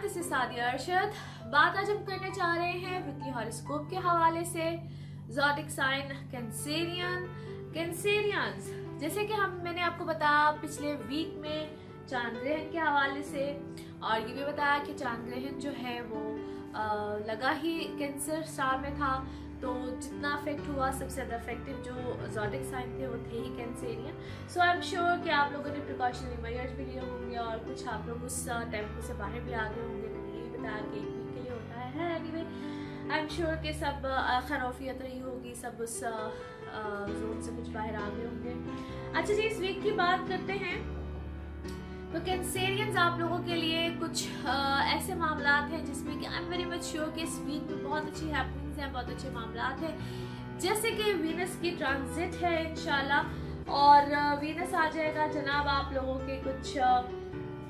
This is Sadia Arshad. बात आज हम करने जा रहे हैं वीकली हॉरोस्कोप के हवाले से। ज़ोडिक साइन कैंसेरियंस, जैसे कि मैंने आपको बताया पिछले वीक में चांद ग्रहण के हवाले से, और ये भी बताया कि चांद ग्रहण जो है वो लगा ही कैंसर स्टार में था, तो जितना अफेक्ट हुआ सबसे ज़्यादा इफेक्टिव जो ज़ोडिक साइन थे वो थे ही cancerian. So I am sure कि आप लोगों ने प्रिकॉशनरी मेजर्स भी लिए होंगे और कुछ आप लोग उस टेम्पो से बाहर भी आ गए होंगे। मैंने ये भी बताया कि एक वीक के लिए होता है। एनीवे आई एम श्योर कि सब खरौफियत रही होगी, सब उस जोन से कुछ बाहर आ गए होंगे। अच्छा जी, इस वीक की बात करते हैं। तो कैंसेरियंस आप लोगों के लिए कुछ ऐसे मामलात हैं जिसमें कि I am very much sure कि इस वीक में बहुत अच्छी हैपनिंग्स हैं, बहुत अच्छे मामलात हैं। जैसे कि वीनस की ट्रांजिट है इंशाल्लाह, और वीनस आ जाएगा जनाब आप लोगों के कुछ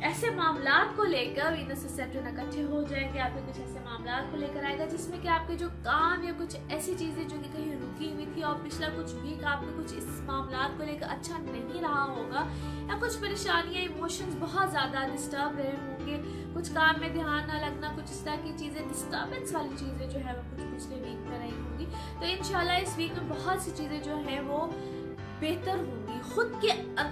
ऐसे मामलात को लेकर। वीनस और सैटर्न इकट्ठे हो जाएंगे, आपके कुछ ऐसे मामलात को लेकर आएगा जिसमें कि आपके जो काम या कुछ ऐसी चीजें जो कि कहीं रुकी हुई थी और पिछला कुछ वीक आपके कुछ इस मामलात को लेकर अच्छा नहीं रहा होगा, या कुछ परेशानियां, इमोशंस बहुत ज्यादा डिस्टर्ब रहे होंगे, कुछ काम में ध्यान न लगना, कुछ इस तरह की चीजें, डिस्टर्बेंस वाली चीजें जो है वो कुछ पिछले वीक में रही होंगी। तो इंशाल्लाह इस वीक में बहुत सी चीजें जो है वो बेहतर होंगी। खुद के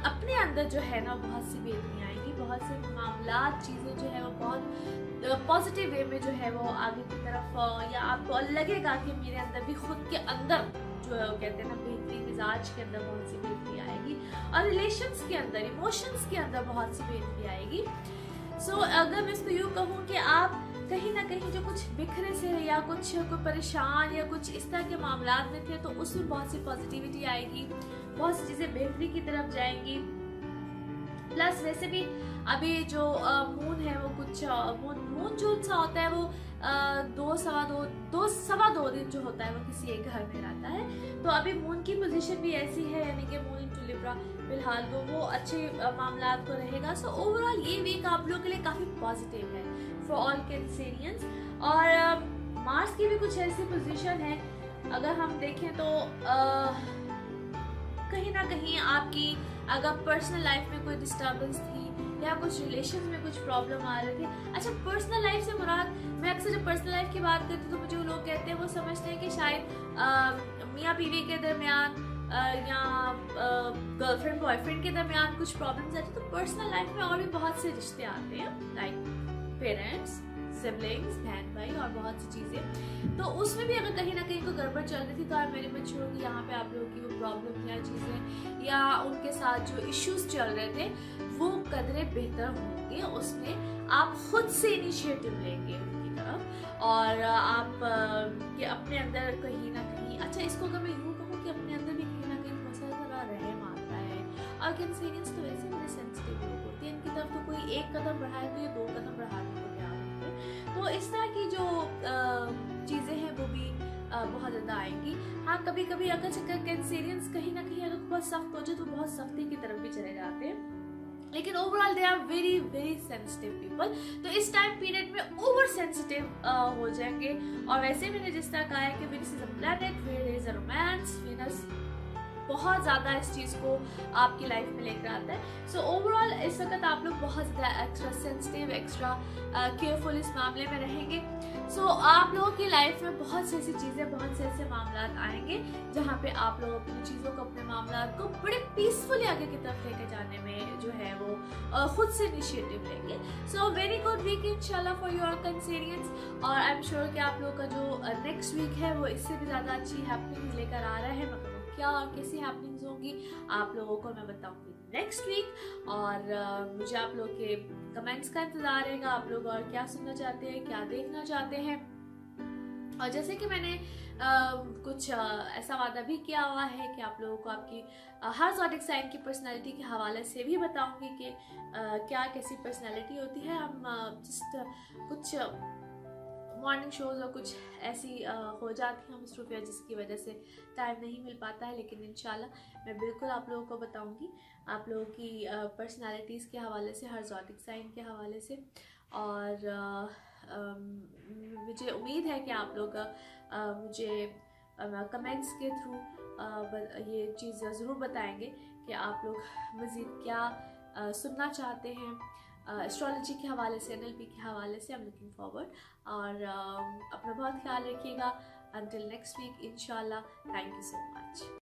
अपने अंदर जो है ना बहुत सी बेहतरी आएगी, बहुत से मामलात, चीजें जो है वो बहुत पॉजिटिव वे में जो है वो आगे की तरफ, या आपको लगेगा कि मेरे अंदर भी खुद के अंदर जो है वो कहते हैं ना बेहतरी, मिजाज के अंदर बहुत सी बेहतरी आएगी, और रिलेशंस के अंदर, इमोशंस के अंदर बहुत सी बेहतरी आएगी। सो अगर मैं इसको यूँ कहूँ कि आप कहीं ना कहीं जो कुछ बिखरे से या कुछ कोई परेशान या कुछ इस तरह के मामलात में थे, तो उसमें बहुत सी पॉजिटिविटी आएगी, बहुत सी चीजें बेहतरी की तरफ जाएंगी। प्लस वैसे भी अभी जो मून है वो कुछ मून जो सा होता है वो दो सवा दो दिन जो होता है वो किसी एक घर में रहता है। तो अभी मून की पोजीशन भी ऐसी है, यानी कि मून इनटू लिब्रा फिलहाल, तो वो अच्छे मामलात को रहेगा। सो ओवरऑल ये वीक आप लोगों के लिए काफी पॉजिटिव है फॉर ऑल कैंसेरियंस। और मार्स की भी कुछ ऐसी पोजीशन है, अगर हम देखें तो कहीं ना कहीं आपकी अगर पर्सनल लाइफ में कोई डिस्टर्बेंस थी या कुछ रिलेशन में कुछ प्रॉब्लम आ रहे थे। अच्छा, पर्सनल लाइफ से मुराद, मैं अक्सर जब पर्सनल लाइफ की बात करती हूँ तो मुझे लोग कहते हैं वो समझते हैं कि शायद मियाँ बीवी के दरमियान या गर्लफ्रेंड बॉयफ्रेंड के दरमियान कुछ प्रॉब्लम्स आती है। तो पर्सनल लाइफ में और भी बहुत से रिश्ते आते हैं, लाइक पेरेंट्स, सिबलिंग्स, बहन भाई और बहुत सी चीजें। तो उसमें भी अगर कहीं ना कहीं कोई गड़बड़ चल रही थी तो आप मेरे में छोड़ कि यहाँ पे आप लोगों की वो प्रॉब्लम या चीजें या उनके साथ जो इश्यूज चल रहे थे वो कदरे बेहतर होंगे। उसमें आप खुद से इनिशिएटिव लेंगे उनकी तरफ, और आप के अपने अंदर कहीं ना कहीं, अच्छा इसको अगर मैं यूँ कहूँ कि अपने अंदर भी कहीं ना कहीं बहुत सारा रहम आता है। और कैंसेरियंस तो वैसे बड़े सेंसिटिव लोग होते हैं, इनकी तरफ तो कोई एक कदम बढ़ाए तो ये दो कदम बढ़ाने को तैयार होते हैं। तो इस तरह की जो चीजें हैं वो भी बहुत ज्यादा आएंगी। हाँ, कभी कभी अगर कैंसेरियंस कहीं ना कहीं अगर बहुत सख्त हो जाए तो बहुत सख्ती की तरफ भी चले जाते हैं, लेकिन overall they are very very sensitive people. तो इस टाइम पीरियड में ओवर सेंसिटिव हो जाएंगे। और वैसे मैंने जिस तरह कहा है कि Venus is a planet where is a romance, Venus बहुत ज़्यादा इस चीज़ को आपकी लाइफ में लेकर आता है। सो ओवरऑल इस वक्त आप लोग बहुत ज़्यादा एक्स्ट्रा सेंसिटिव, एक्स्ट्रा केयरफुल इस मामले में रहेंगे। सो आप लोगों की लाइफ में बहुत सी ऐसी चीज़ें, बहुत से ऐसे मामलात आएंगे जहाँ पे आप लोग अपनी चीज़ों को, अपने मामलात को बड़े पीसफुली आगे की तरफ लेके जाने में जो है वो खुद से इनिशिएटिव लेंगे। सो वेरी गुड वीक इंशाल्लाह फॉर योर कैंसेरियंस। और आई एम श्योर कि आप लोगों का जो नेक्स्ट वीक है वो इससे भी ज़्यादा अच्छी हैपनिंग लेकर आ रहा है। मतलब क्या और कैसी हैपनिंग्स होंगी आप लोगों को मैं बताऊंगी नेक्स्ट वीक। और मुझे आप लोग के कमेंट्स का इंतजार रहेगा, आप लोग और क्या सुनना चाहते हैं, क्या देखना चाहते हैं। और जैसे कि मैंने कुछ ऐसा वादा भी किया हुआ है कि आप लोगों को आपकी हर ज़ोडिक साइन की पर्सनालिटी के हवाले से भी बताऊंगी कि क्या कैसी पर्सनालिटी होती है। हम जस्ट कुछ मॉर्निंग शोज़ और कुछ ऐसी हो जाती हैं मसरूफियत जिसकी वजह से टाइम नहीं मिल पाता है, लेकिन इंशाल्लाह मैं बिल्कुल आप लोगों को बताऊंगी आप लोगों की पर्सनालिटीज़ के हवाले से, हर ज़ोडिक साइन के हवाले से। और मुझे उम्मीद है कि आप लोग मुझे कमेंट्स के थ्रू ये चीज़ ज़रूर बताएंगे कि आप लोग मज़ीद क्या सुनना चाहते हैं, एस्ट्रोलॉजी के हवाले से, NLP के हवाले से। I am looking forward. और अपना बहुत ख्याल रखिएगा। अंटिल नेक्स्ट वीक इंशाल्लाह। Thank you so much.